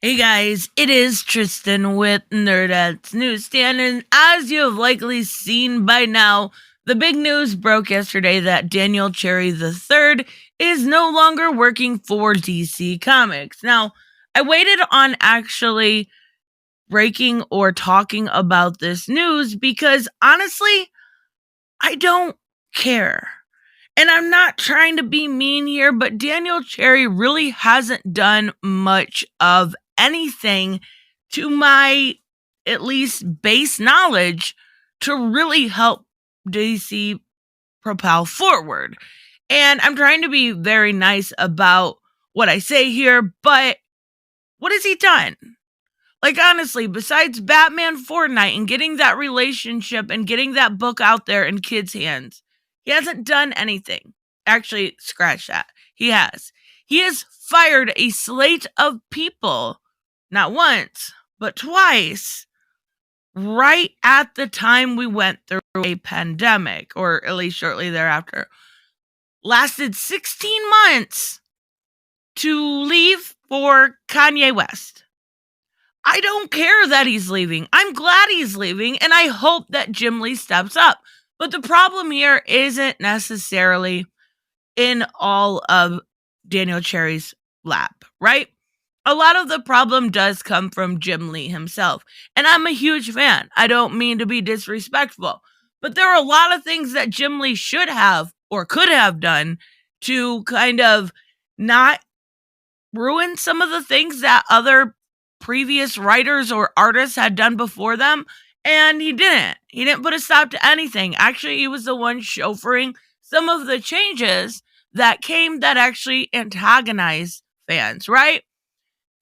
Hey guys, it is Tristan with Nerdette's Newsstand, and as you have likely seen by now, the big news broke yesterday that Daniel Cherry III is no longer working for DC Comics. Now, I waited on actually breaking or talking about this news because honestly, I don't care. And I'm not trying to be mean here, but Daniel Cherry really hasn't done much of anything to my at least base knowledge to really help DC propel forward. And I'm trying to be very nice about what I say here, but what has he done? Like, honestly, besides Batman Fortnite and getting that relationship and getting that book out there in kids' hands, he hasn't done anything. Actually, scratch that. He has. He has fired a slate of people, not once, but twice, right at the time we went through a pandemic, or at least shortly thereafter. Lasted 16 months to leave for Kanye West. I don't care that he's leaving. I'm glad he's leaving, and I hope that Jim Lee steps up. But the problem here isn't necessarily in all of Daniel Cherry's lap, right? A lot of the problem does come from Jim Lee himself, and I'm a huge fan. I don't mean to be disrespectful, but there are a lot of things that Jim Lee should have or could have done to kind of not ruin some of the things that other previous writers or artists had done before them, and he didn't. He didn't put a stop to anything. Actually, he was the one chauffeuring some of the changes that came that actually antagonized fans, right?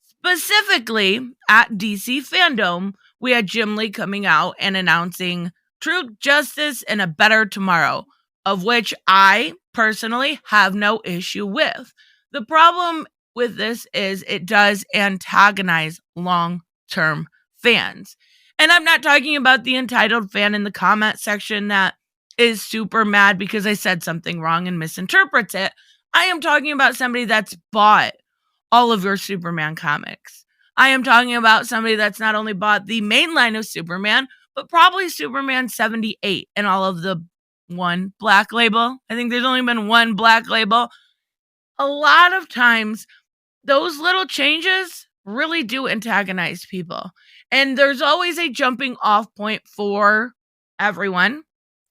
Specifically, at DC Fandom, we had Jim Lee coming out and announcing Truth, Justice, and a Better Tomorrow, of which I personally have no issue with. The problem with this is it does antagonize long-term fans. And I'm not talking about the entitled fan in the comment section that is super mad because I said something wrong and misinterprets it. I am talking about somebody that's bought all of your Superman comics. I am talking about somebody that's not only bought the main line of Superman, but probably Superman 78 and all of the one black label. I think there's only been one black label. A lot of times, those little changes really do antagonize people. And there's always a jumping off point for everyone.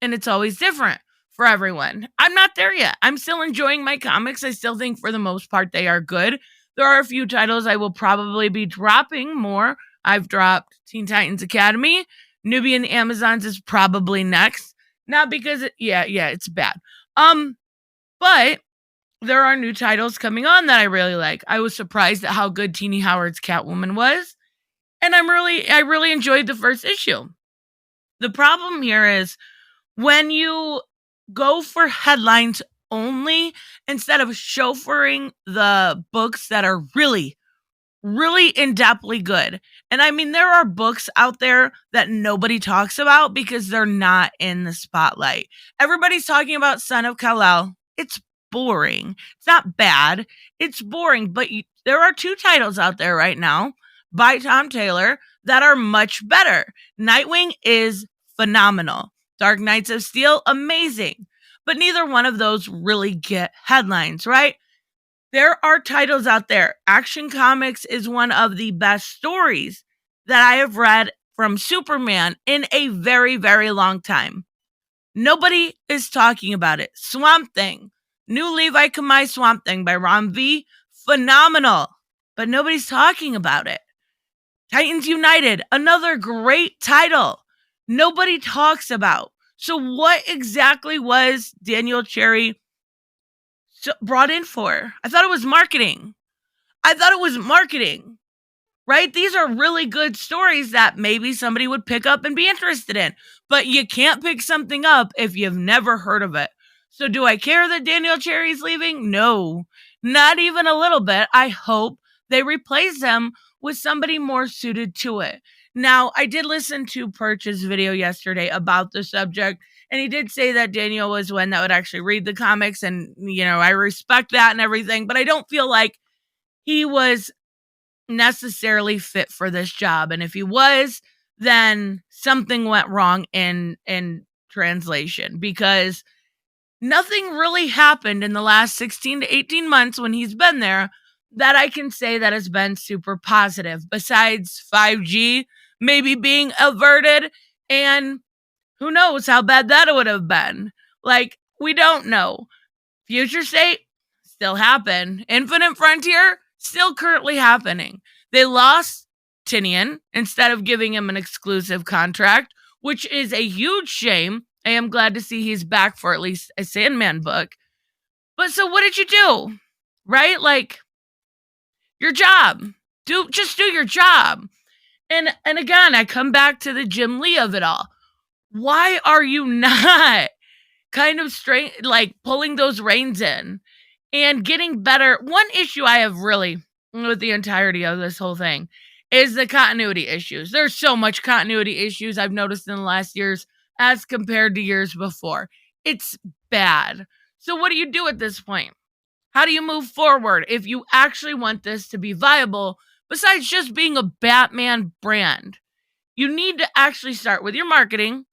And it's always different for everyone. I'm not there yet. I'm still enjoying my comics. I still think for the most part they are good. There are a few titles I will probably be dropping more. I've dropped Teen Titans Academy. Nubian Amazons is probably next. Not because it's bad. But there are new titles coming on that I really like. I was surprised at how good Teenie Howard's Catwoman was, and I really enjoyed the first issue. The problem here is when you go for headlines only instead of chauffeuring the books that are really, really in-depthly good. And I mean, there are books out there that nobody talks about because they're not in the spotlight. Everybody's talking about Son of Kal-El. It's boring. It's not bad. It's boring. But there are two titles out there right now by Tom Taylor that are much better. Nightwing is phenomenal. Dark Knights of Steel, amazing. But neither one of those really get headlines, right? There are titles out there. Action Comics is one of the best stories that I have read from Superman in a very, very long time. Nobody is talking about it. Swamp Thing. New Levi Kamai Swamp Thing by Ron V. Phenomenal. But nobody's talking about it. Titans United. Another great title. Nobody talks about. So what exactly was Daniel Cherry brought in for? I thought it was marketing. Right? These are really good stories that maybe somebody would pick up and be interested in. But you can't pick something up if you've never heard of it. So do I care that Daniel Cherry's leaving? No, not even a little bit. I hope they replace him with somebody more suited to it. Now, I did listen to Perch's video yesterday about the subject, and he did say that Daniel was one that would actually read the comics, and, I respect that and everything, but I don't feel like he was necessarily fit for this job. And if he was, then something went wrong in translation, because nothing really happened in the last 16 to 18 months when he's been there that I can say that has been super positive, besides 5G maybe being averted, and who knows how bad that would have been. Like, we don't know. Future State still happen. Infinite Frontier still currently happening. They lost Tinian instead of giving him an exclusive contract, which is a huge shame. I am glad to see he's back for at least a Sandman book. But so what did you do? Right? Like, your job. Just do your job. And again, I come back to the Jim Lee of it all. Why are you not kind of straight, like pulling those reins in and getting better? One issue I have really with the entirety of this whole thing is the continuity issues. There's so much continuity issues I've noticed in the last years as compared to years before. It's bad. So what do you do at this point? How do you move forward if you actually want this to be viable, besides just being a Batman brand? You need to actually start with your marketing.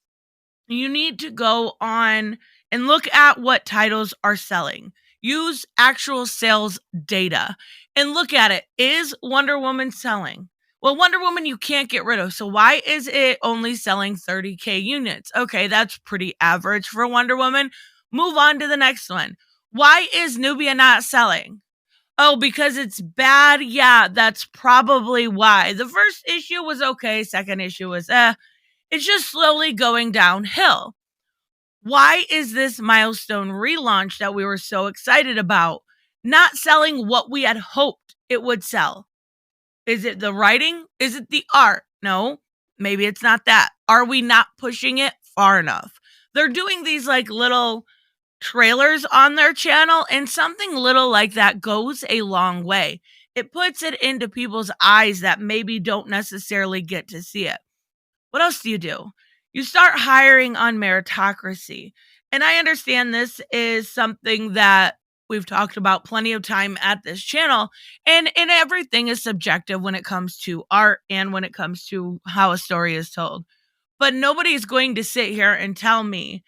You need to go on and look at what titles are selling. Use actual sales data and look at it. Is Wonder Woman selling? Well, Wonder Woman you can't get rid of. So why is it only selling 30K units? Okay, that's pretty average for Wonder Woman. Move on to the next one. Why is Nubia not selling? Oh, because it's bad? Yeah, that's probably why. The first issue was okay. Second issue was It's just slowly going downhill. Why is this Milestone relaunch that we were so excited about not selling what we had hoped it would sell? Is it the writing? Is it the art? No, maybe it's not that. Are we not pushing it far enough? They're doing these like little trailers on their channel, and something little like that goes a long way. It puts it into people's eyes that maybe don't necessarily get to see it. What else do? You start hiring on meritocracy. And I understand this is something that we've talked about plenty of time at this channel, and everything is subjective when it comes to art and when it comes to how a story is told. But nobody's going to sit here and tell me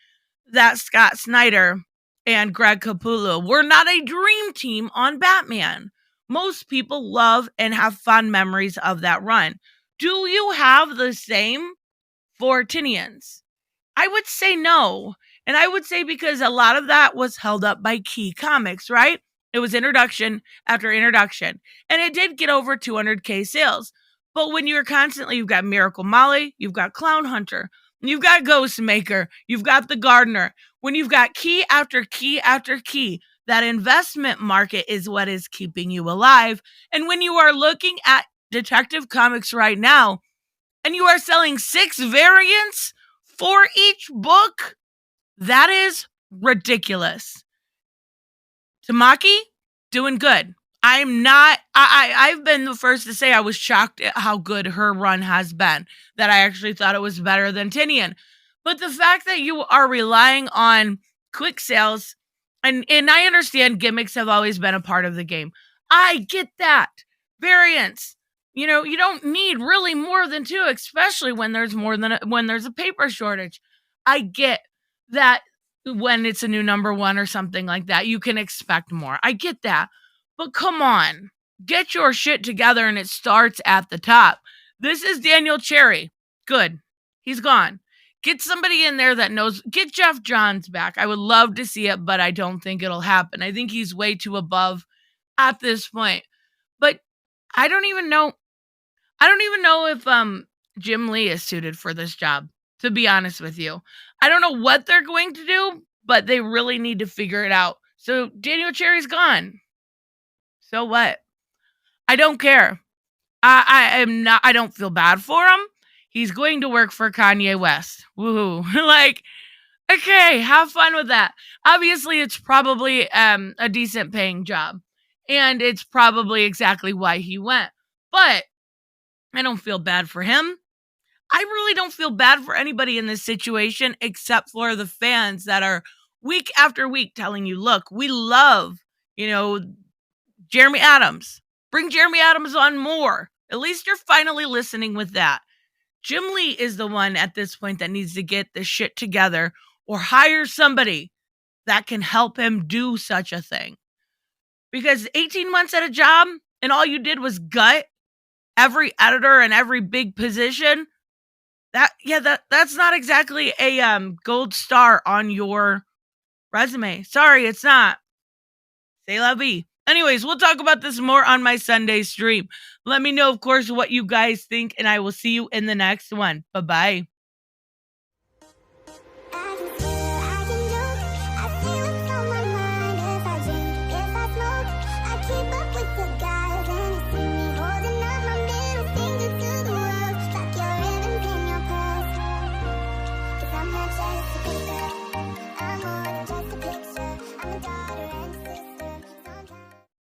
that Scott Snyder and Greg Capullo were not a dream team on Batman. Most people love and have fond memories of that run. Do you have the same for Tinians? I would say no. And I would say because a lot of that was held up by Key Comics, right? It was introduction after introduction. And it did get over 200K sales. But when you're constantly, you've got Miracle Molly, you've got Clown Hunter, you've got Ghostmaker, you've got The Gardener. When you've got key after key after key, that investment market is what is keeping you alive. And when you are looking at Detective Comics right now, and you are selling 6 variants for each book, that is ridiculous. Tamaki, doing good. I've been the first to say I was shocked at how good her run has been, that I actually thought it was better than Tinian. But the fact that you are relying on quick sales, and I understand gimmicks have always been a part of the game. I get that. Variants. You know, you don't need really more than 2, especially when there's when there's a paper shortage. I get that when it's a new number 1 or something like that, you can expect more. I get that. But come on, get your shit together, and it starts at the top. This is Daniel Cherry. Good. He's gone. Get somebody in there that knows. Get Jeff Johns back. I would love to see it, but I don't think it'll happen. I think he's way too above at this point. But I don't even know if Jim Lee is suited for this job, to be honest with you. I don't know what they're going to do, but they really need to figure it out. So Daniel Cherry's gone. So what? I don't care. I don't feel bad for him. He's going to work for Kanye West. Woohoo. Like, okay, have fun with that. Obviously, it's probably a decent paying job. And it's probably exactly why he went. But I don't feel bad for him. I really don't feel bad for anybody in this situation except for the fans that are week after week telling you, look, we love, Jeremy Adams. Bring Jeremy Adams on more. At least you're finally listening with that. Jim Lee is the one at this point that needs to get this shit together or hire somebody that can help him do such a thing. Because 18 months at a job and all you did was gut every editor and every big position, that's not exactly a gold star on your resume. Sorry, it's not. C'est la vie. Anyways, we'll talk about this more on my Sunday stream. Let me know, of course, what you guys think, and I will see you in the next one. Bye-bye.